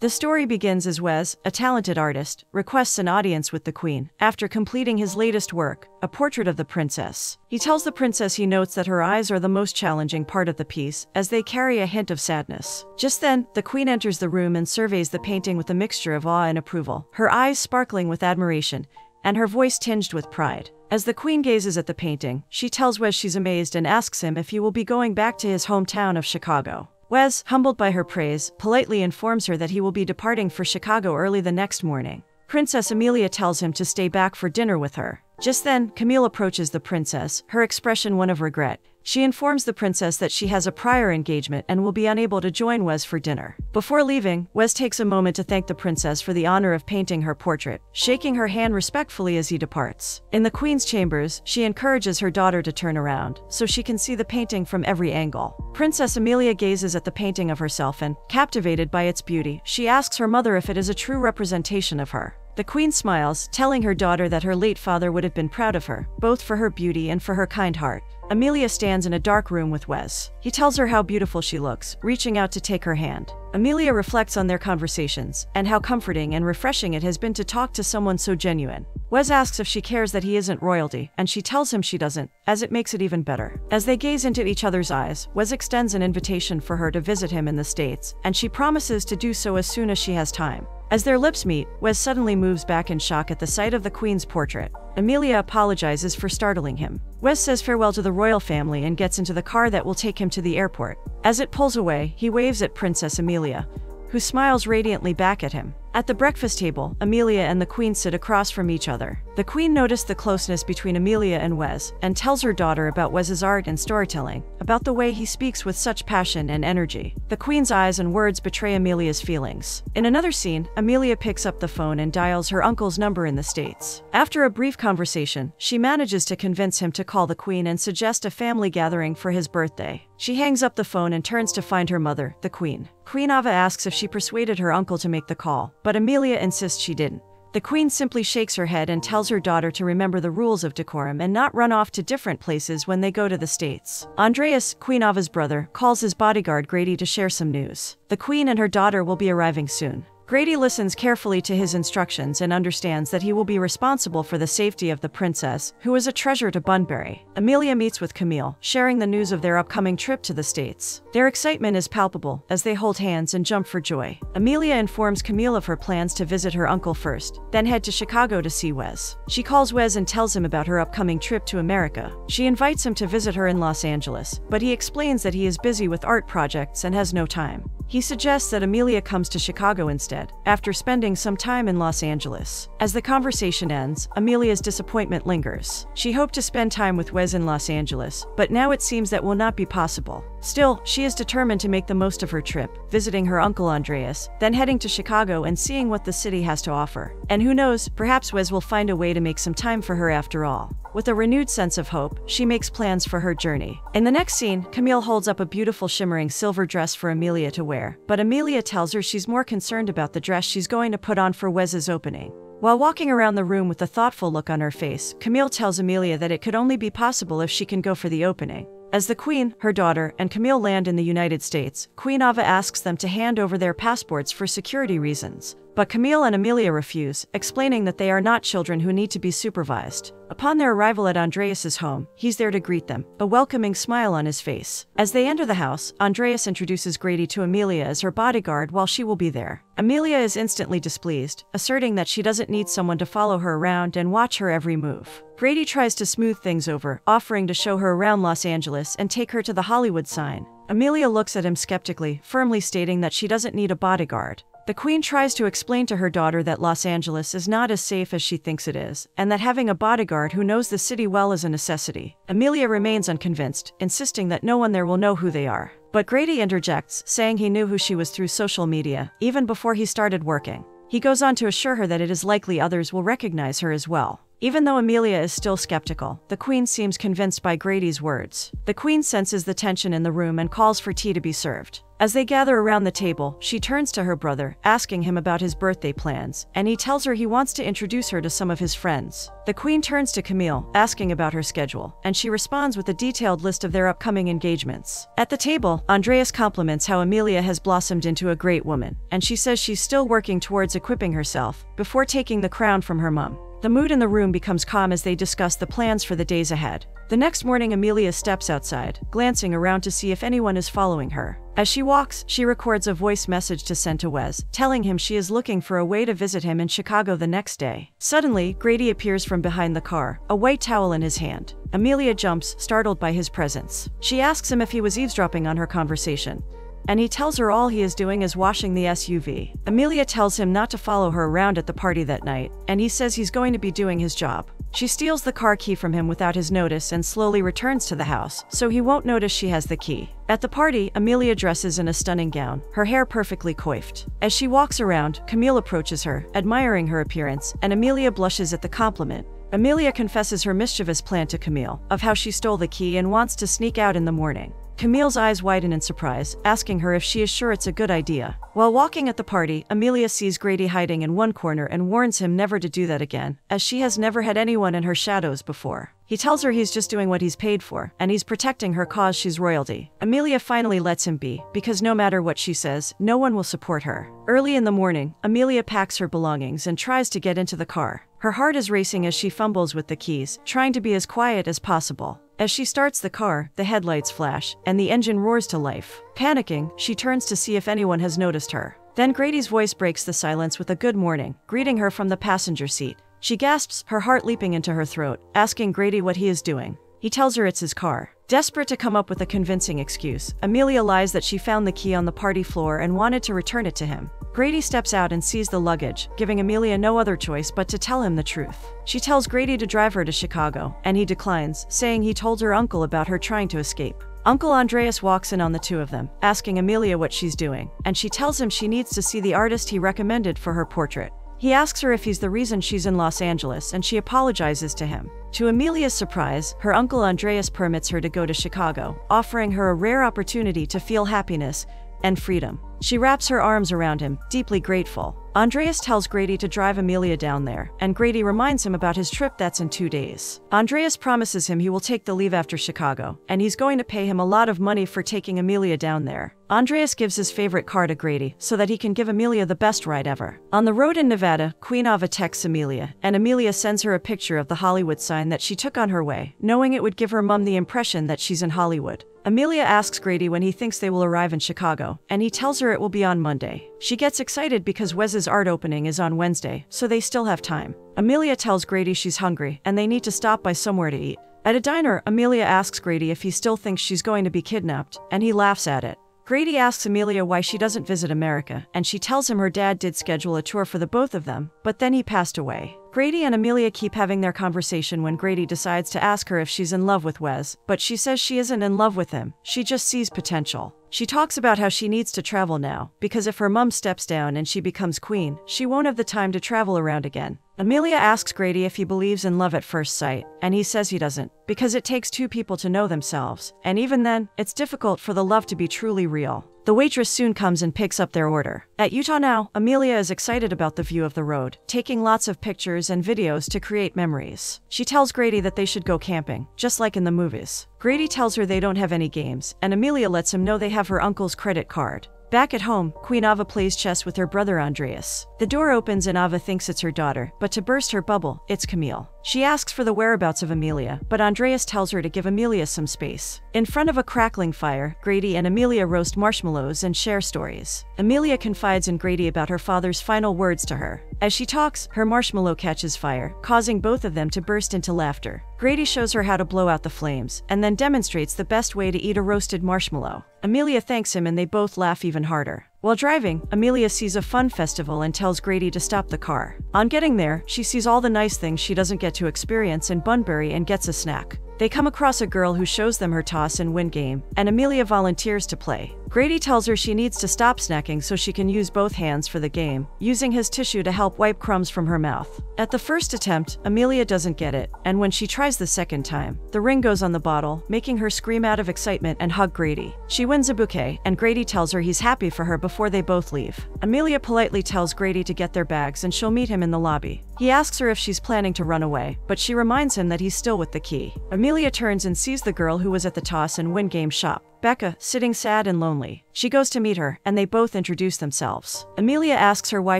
The story begins as Wes, a talented artist, requests an audience with the Queen after completing his latest work, a portrait of the princess. He tells the princess he notes that her eyes are the most challenging part of the piece, as they carry a hint of sadness. Just then, the Queen enters the room and surveys the painting with a mixture of awe and approval, her eyes sparkling with admiration, and her voice tinged with pride. As the Queen gazes at the painting, she tells Wes she's amazed and asks him if he will be going back to his hometown of Chicago. Wes, humbled by her praise, politely informs her that he will be departing for Chicago early the next morning. Princess Amelia tells him to stay back for dinner with her. Just then, Camille approaches the princess, her expression one of regret. She informs the princess that she has a prior engagement and will be unable to join Wes for dinner. Before leaving, Wes takes a moment to thank the princess for the honor of painting her portrait, shaking her hand respectfully as he departs. In the Queen's chambers, she encourages her daughter to turn around, so she can see the painting from every angle. Princess Amelia gazes at the painting of herself and, captivated by its beauty, she asks her mother if it is a true representation of her. The Queen smiles, telling her daughter that her late father would have been proud of her, both for her beauty and for her kind heart. Amelia stands in a dark room with Wes. He tells her how beautiful she looks, reaching out to take her hand. Amelia reflects on their conversations, and how comforting and refreshing it has been to talk to someone so genuine. Wes asks if she cares that he isn't royalty, and she tells him she doesn't, as it makes it even better. As they gaze into each other's eyes, Wes extends an invitation for her to visit him in the States, and she promises to do so as soon as she has time. As their lips meet, Wes suddenly moves back in shock at the sight of the Queen's portrait. Amelia apologizes for startling him. Wes says farewell to the royal family and gets into the car that will take him to the airport. As it pulls away, he waves at Princess Amelia, who smiles radiantly back at him. At the breakfast table, Amelia and the Queen sit across from each other. The Queen noticed the closeness between Amelia and Wes, and tells her daughter about Wes's art and storytelling, about the way he speaks with such passion and energy. The Queen's eyes and words betray Amelia's feelings. In another scene, Amelia picks up the phone and dials her uncle's number in the States. After a brief conversation, she manages to convince him to call the Queen and suggest a family gathering for his birthday. She hangs up the phone and turns to find her mother, the Queen. Queen Ava asks if she persuaded her uncle to make the call, but Amelia insists she didn't. The Queen simply shakes her head and tells her daughter to remember the rules of decorum and not run off to different places when they go to the States. Andreas, Queen Ava's brother, calls his bodyguard Grady to share some news. The Queen and her daughter will be arriving soon. Grady listens carefully to his instructions and understands that he will be responsible for the safety of the princess, who is a treasure to Bunbury. Amelia meets with Camille, sharing the news of their upcoming trip to the States. Their excitement is palpable as they hold hands and jump for joy. Amelia informs Camille of her plans to visit her uncle first, then head to Chicago to see Wes. She calls Wes and tells him about her upcoming trip to America. She invites him to visit her in Los Angeles, but he explains that he is busy with art projects and has no time. He suggests that Amelia comes to Chicago instead, after spending some time in Los Angeles. As the conversation ends, Amelia's disappointment lingers. She hoped to spend time with Wes in Los Angeles, but now it seems that will not be possible. Still, she is determined to make the most of her trip, visiting her uncle Andreas, then heading to Chicago and seeing what the city has to offer. And who knows, perhaps Wes will find a way to make some time for her after all. With a renewed sense of hope, she makes plans for her journey. In the next scene, Camille holds up a beautiful shimmering silver dress for Amelia to wear, but Amelia tells her she's more concerned about the dress she's going to put on for Wes's opening. While walking around the room with a thoughtful look on her face, Camille tells Amelia that it could only be possible if she can go for the opening. As the Queen, her daughter, and Camille land in the United States, Queen Ava asks them to hand over their passports for security reasons. But Camille and Amelia refuse, explaining that they are not children who need to be supervised. Upon their arrival at Andreas's home, he's there to greet them, a welcoming smile on his face. As they enter the house, Andreas introduces Grady to Amelia as her bodyguard while she will be there. Amelia is instantly displeased, asserting that she doesn't need someone to follow her around and watch her every move. Grady tries to smooth things over, offering to show her around Los Angeles and take her to the Hollywood sign. Amelia looks at him skeptically, firmly stating that she doesn't need a bodyguard. The Queen tries to explain to her daughter that Los Angeles is not as safe as she thinks it is, and that having a bodyguard who knows the city well is a necessity. Amelia remains unconvinced, insisting that no one there will know who they are. But Grady interjects, saying he knew who she was through social media, even before he started working. He goes on to assure her that it is likely others will recognize her as well. Even though Amelia is still skeptical, the queen seems convinced by Grady's words. The queen senses the tension in the room and calls for tea to be served. As they gather around the table, she turns to her brother, asking him about his birthday plans, and he tells her he wants to introduce her to some of his friends. The queen turns to Camille, asking about her schedule, and she responds with a detailed list of their upcoming engagements. At the table, Andreas compliments how Amelia has blossomed into a great woman, and she says she's still working towards equipping herself, before taking the crown from her mom. The mood in the room becomes calm as they discuss the plans for the days ahead. The next morning, Amelia steps outside, glancing around to see if anyone is following her. As she walks, she records a voice message to send to Wes, telling him she is looking for a way to visit him in Chicago the next day. Suddenly, Grady appears from behind the car, a white towel in his hand. Amelia jumps, startled by his presence. She asks him if he was eavesdropping on her conversation, and he tells her all he is doing is washing the SUV. Amelia tells him not to follow her around at the party that night, and he says he's going to be doing his job. She steals the car key from him without his notice and slowly returns to the house, so he won't notice she has the key. At the party, Amelia dresses in a stunning gown, her hair perfectly coiffed. As she walks around, Camille approaches her, admiring her appearance, and Amelia blushes at the compliment. Amelia confesses her mischievous plan to Camille, of how she stole the key and wants to sneak out in the morning. Camille's eyes widen in surprise, asking her if she is sure it's a good idea. While walking at the party, Amelia sees Grady hiding in one corner and warns him never to do that again, as she has never had anyone in her shadows before. He tells her he's just doing what he's paid for, and he's protecting her cause she's royalty. Amelia finally lets him be, because no matter what she says, no one will support her. Early in the morning, Amelia packs her belongings and tries to get into the car. Her heart is racing as she fumbles with the keys, trying to be as quiet as possible. As she starts the car, the headlights flash, and the engine roars to life. Panicking, she turns to see if anyone has noticed her. Then Grady's voice breaks the silence with a good morning, greeting her from the passenger seat. She gasps, her heart leaping into her throat, asking Grady what he is doing. He tells her it's his car. Desperate to come up with a convincing excuse, Amelia lies that she found the key on the party floor and wanted to return it to him. Grady steps out and sees the luggage, giving Amelia no other choice but to tell him the truth. She tells Grady to drive her to Chicago, and he declines, saying he told her uncle about her trying to escape. Uncle Andreas walks in on the two of them, asking Amelia what she's doing, and she tells him she needs to see the artist he recommended for her portrait. He asks her if he's the reason she's in Los Angeles, and she apologizes to him. To Amelia's surprise, her uncle Andreas permits her to go to Chicago, offering her a rare opportunity to feel happiness and freedom. She wraps her arms around him, deeply grateful. Andreas tells Grady to drive Amelia down there, and Grady reminds him about his trip that's in 2 days. Andreas promises him he will take the leave after Chicago, and he's going to pay him a lot of money for taking Amelia down there. Andreas gives his favorite car to Grady, so that he can give Amelia the best ride ever. On the road in Nevada, Queen Ava texts Amelia, and Amelia sends her a picture of the Hollywood sign that she took on her way, knowing it would give her mom the impression that she's in Hollywood. Amelia asks Grady when he thinks they will arrive in Chicago, and he tells her it will be on Monday. She gets excited because Wes's art opening is on Wednesday, so they still have time. Amelia tells Grady she's hungry, and they need to stop by somewhere to eat. At a diner, Amelia asks Grady if he still thinks she's going to be kidnapped, and he laughs at it. Grady asks Amelia why she doesn't visit America, and she tells him her dad did schedule a tour for the both of them, but then he passed away. Grady and Amelia keep having their conversation when Grady decides to ask her if she's in love with Wes, but she says she isn't in love with him, she just sees potential. She talks about how she needs to travel now, because if her mom steps down and she becomes queen, she won't have the time to travel around again. Amelia asks Grady if he believes in love at first sight, and he says he doesn't, because it takes two people to know themselves, and even then, it's difficult for the love to be truly real. The waitress soon comes and picks up their order. At Utah Now, Amelia is excited about the view of the road, taking lots of pictures and videos to create memories. She tells Grady that they should go camping, just like in the movies. Grady tells her they don't have any games, and Amelia lets him know they have her uncle's credit card. Back at home, Queen Ava plays chess with her brother Andreas. The door opens and Ava thinks it's her daughter, but to burst her bubble, it's Camille. She asks for the whereabouts of Amelia, but Andreas tells her to give Amelia some space. In front of a crackling fire, Grady and Amelia roast marshmallows and share stories. Amelia confides in Grady about her father's final words to her. As she talks, her marshmallow catches fire, causing both of them to burst into laughter. Grady shows her how to blow out the flames, and then demonstrates the best way to eat a roasted marshmallow. Amelia thanks him and they both laugh even harder. While driving, Amelia sees a fun festival and tells Grady to stop the car. On getting there, she sees all the nice things she doesn't get to experience in Bunbury and gets a snack. They come across a girl who shows them her toss and win game, and Amelia volunteers to play. Grady tells her she needs to stop snacking so she can use both hands for the game, using his tissue to help wipe crumbs from her mouth. At the first attempt, Amelia doesn't get it, and when she tries the second time, the ring goes on the bottle, making her scream out of excitement and hug Grady. She wins a bouquet, and Grady tells her he's happy for her before they both leave. Amelia politely tells Grady to get their bags and she'll meet him in the lobby. He asks her if she's planning to run away, but she reminds him that he's still with the key. Amelia turns and sees the girl who was at the toss and win game shop, Becca, sitting sad and lonely. She goes to meet her, and they both introduce themselves. Amelia asks her why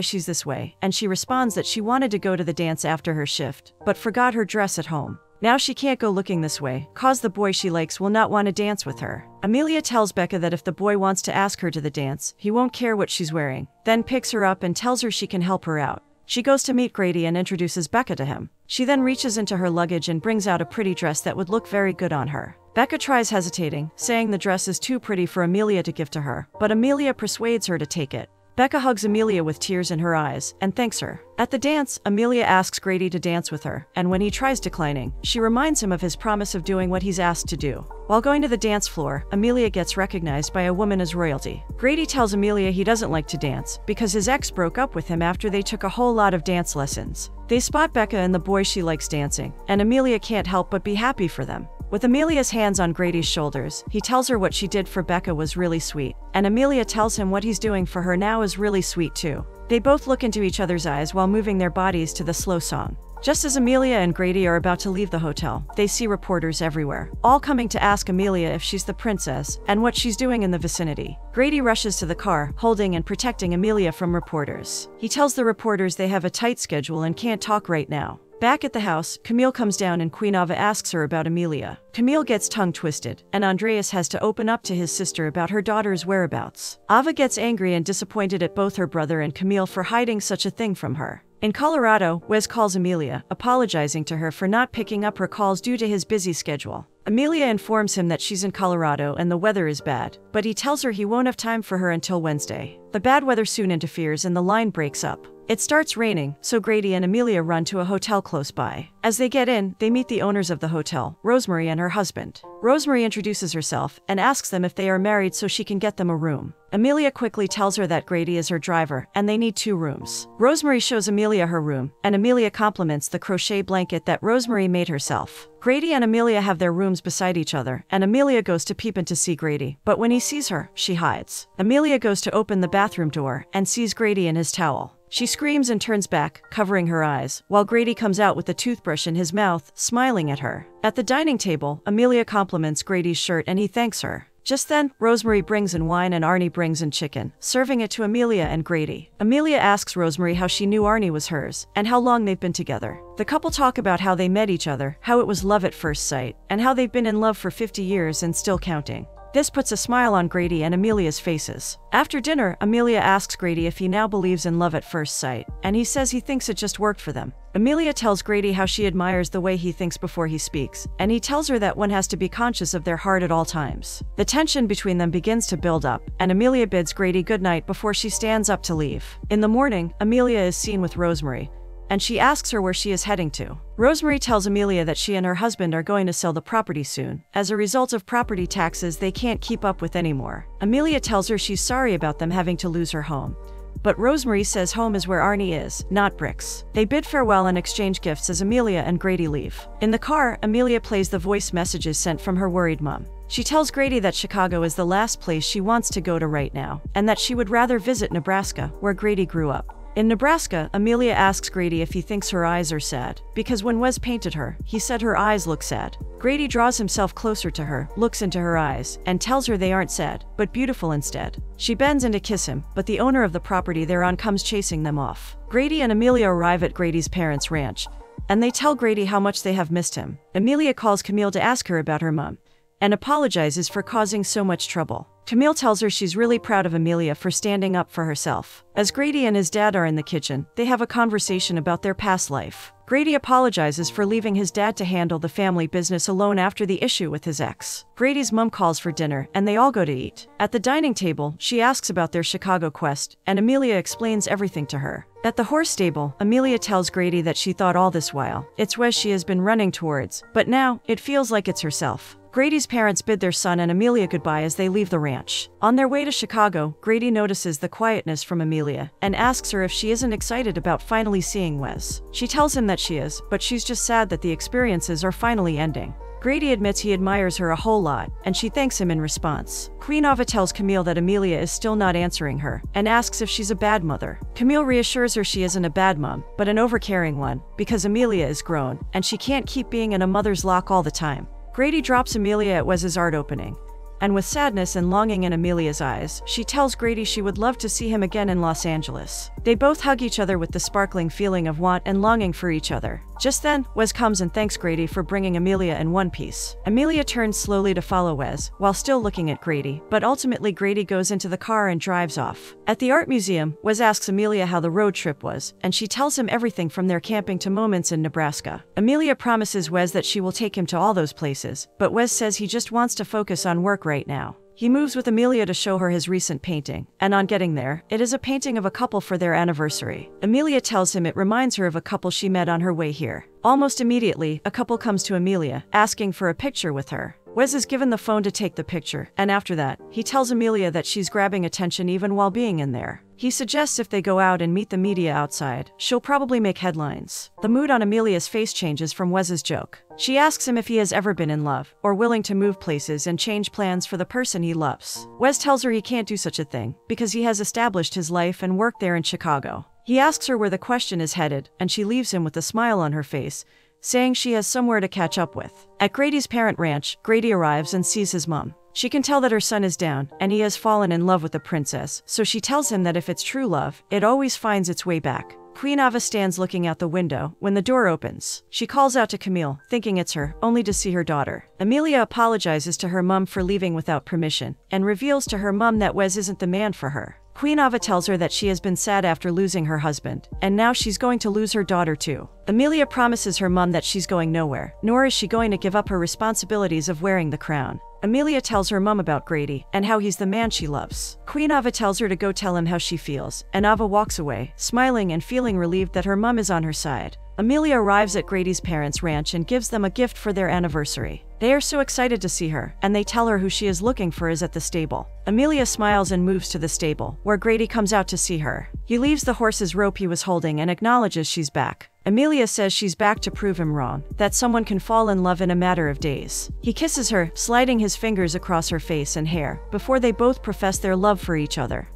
she's this way, and she responds that she wanted to go to the dance after her shift, but forgot her dress at home. Now she can't go looking this way, cause the boy she likes will not want to dance with her. Amelia tells Becca that if the boy wants to ask her to the dance, he won't care what she's wearing, then picks her up and tells her she can help her out. She goes to meet Grady and introduces Becca to him. She then reaches into her luggage and brings out a pretty dress that would look very good on her. Becca tries hesitating, saying the dress is too pretty for Amelia to give to her, but Amelia persuades her to take it. Becca hugs Amelia with tears in her eyes and thanks her. At the dance, Amelia asks Grady to dance with her, and when he tries declining, she reminds him of his promise of doing what he's asked to do. While going to the dance floor, Amelia gets recognized by a woman as royalty. Grady tells Amelia he doesn't like to dance because his ex broke up with him after they took a whole lot of dance lessons. They spot Becca and the boy she likes dancing, and Amelia can't help but be happy for them. With Amelia's hands on Grady's shoulders, he tells her what she did for Becca was really sweet, and Amelia tells him what he's doing for her now is really sweet too. They both look into each other's eyes while moving their bodies to the slow song. Just as Amelia and Grady are about to leave the hotel, they see reporters everywhere, all coming to ask Amelia if she's the princess and what she's doing in the vicinity. Grady rushes to the car, holding and protecting Amelia from reporters. He tells the reporters they have a tight schedule and can't talk right now. Back at the house, Camille comes down and Queen Ava asks her about Amelia. Camille gets tongue-twisted, and Andreas has to open up to his sister about her daughter's whereabouts. Ava gets angry and disappointed at both her brother and Camille for hiding such a thing from her. In Colorado, Wes calls Amelia, apologizing to her for not picking up her calls due to his busy schedule. Amelia informs him that she's in Colorado and the weather is bad, but he tells her he won't have time for her until Wednesday. The bad weather soon interferes and the line breaks up. It starts raining, so Grady and Amelia run to a hotel close by. As they get in, they meet the owners of the hotel, Rosemary and her husband. Rosemary introduces herself and asks them if they are married so she can get them a room. Amelia quickly tells her that Grady is her driver and they need 2 rooms. Rosemary shows Amelia her room, and Amelia compliments the crochet blanket that Rosemary made herself. Grady and Amelia have their rooms beside each other, and Amelia goes to peep in to see Grady, but when he sees her, she hides. Amelia goes to open the bathroom door and sees Grady in his towel. She screams and turns back, covering her eyes, while Grady comes out with a toothbrush in his mouth, smiling at her. At the dining table, Amelia compliments Grady's shirt and he thanks her. Just then, Rosemary brings in wine and Arnie brings in chicken, serving it to Amelia and Grady. Amelia asks Rosemary how she knew Arnie was hers, and how long they've been together. The couple talk about how they met each other, how it was love at first sight, and how they've been in love for 50 years and still counting. This puts a smile on Grady and Amelia's faces. After dinner, Amelia asks Grady if he now believes in love at first sight, and he says he thinks it just worked for them. Amelia tells Grady how she admires the way he thinks before he speaks, and he tells her that one has to be conscious of their heart at all times. The tension between them begins to build up, and Amelia bids Grady goodnight before she stands up to leave. In the morning, Amelia is seen with Rosemary, and she asks her where she is heading to. Rosemary tells Amelia that she and her husband are going to sell the property soon. As a result of property taxes they can't keep up with anymore. Amelia tells her she's sorry about them having to lose her home. But Rosemary says home is where Arnie is, not bricks. They bid farewell and exchange gifts as Amelia and Grady leave. In the car, Amelia plays the voice messages sent from her worried mom. She tells Grady that Chicago is the last place she wants to go to right now, and that she would rather visit Nebraska, where Grady grew up. In Nebraska, Amelia asks Grady if he thinks her eyes are sad, because when Wes painted her, he said her eyes look sad. Grady draws himself closer to her, looks into her eyes, and tells her they aren't sad, but beautiful instead. She bends in to kiss him, but the owner of the property they're on comes chasing them off. Grady and Amelia arrive at Grady's parents' ranch, and they tell Grady how much they have missed him. Amelia calls Camille to ask her about her mom, and apologizes for causing so much trouble. Camille tells her she's really proud of Amelia for standing up for herself. As Grady and his dad are in the kitchen, they have a conversation about their past life. Grady apologizes for leaving his dad to handle the family business alone after the issue with his ex. Grady's mom calls for dinner, and they all go to eat. At the dining table, she asks about their Chicago quest, and Amelia explains everything to her. At the horse stable, Amelia tells Grady that she thought all this while it's Wes she has been running towards, but now it feels like it's herself. Grady's parents bid their son and Amelia goodbye as they leave the ranch. On their way to Chicago, Grady notices the quietness from Amelia and asks her if she isn't excited about finally seeing Wes. She tells him that she is, but she's just sad that the experiences are finally ending. Grady admits he admires her a whole lot, and she thanks him in response. Queen Ava tells Camille that Amelia is still not answering her, and asks if she's a bad mother. Camille reassures her she isn't a bad mom, but an overcaring one, because Amelia is grown, and she can't keep being in a mother's lock all the time. Grady drops Amelia at Wes's art opening, and with sadness and longing in Amelia's eyes, she tells Grady she would love to see him again in Los Angeles. They both hug each other with the sparkling feeling of want and longing for each other. Just then, Wes comes and thanks Grady for bringing Amelia in one piece. Amelia turns slowly to follow Wes, while still looking at Grady, but ultimately Grady goes into the car and drives off. At the art museum, Wes asks Amelia how the road trip was, and she tells him everything from their camping to moments in Nebraska. Amelia promises Wes that she will take him to all those places, but Wes says he just wants to focus on work right now. He moves with Amelia to show her his recent painting, and on getting there, it is a painting of a couple for their anniversary. Amelia tells him it reminds her of a couple she met on her way here. Almost immediately, a couple comes to Amelia, asking for a picture with her. Wes is given the phone to take the picture, and after that, he tells Amelia that she's grabbing attention even while being in there. He suggests if they go out and meet the media outside, she'll probably make headlines. The mood on Amelia's face changes from Wes's joke. She asks him if he has ever been in love, or willing to move places and change plans for the person he loves. Wes tells her he can't do such a thing, because he has established his life and work there in Chicago. He asks her where the question is headed, and she leaves him with a smile on her face, saying she has somewhere to catch up with. At Grady's parent ranch, Grady arrives and sees his mom. She can tell that her son is down, and he has fallen in love with the princess, so she tells him that if it's true love, it always finds its way back. Queen Ava stands looking out the window when the door opens. She calls out to Camille, thinking it's her, only to see her daughter. Amelia apologizes to her mom for leaving without permission, and reveals to her mom that Wes isn't the man for her. Queen Ava tells her that she has been sad after losing her husband, and now she's going to lose her daughter too. Amelia promises her mom that she's going nowhere, nor is she going to give up her responsibilities of wearing the crown. Amelia tells her mom about Grady, and how he's the man she loves. Queen Ava tells her to go tell him how she feels, and Ava walks away, smiling and feeling relieved that her mom is on her side. Amelia arrives at Grady's parents' ranch and gives them a gift for their anniversary. They are so excited to see her, and they tell her who she is looking for is at the stable. Amelia smiles and moves to the stable, where Grady comes out to see her. He leaves the horse's rope he was holding and acknowledges she's back. Amelia says she's back to prove him wrong, that someone can fall in love in a matter of days. He kisses her, sliding his fingers across her face and hair, before they both profess their love for each other.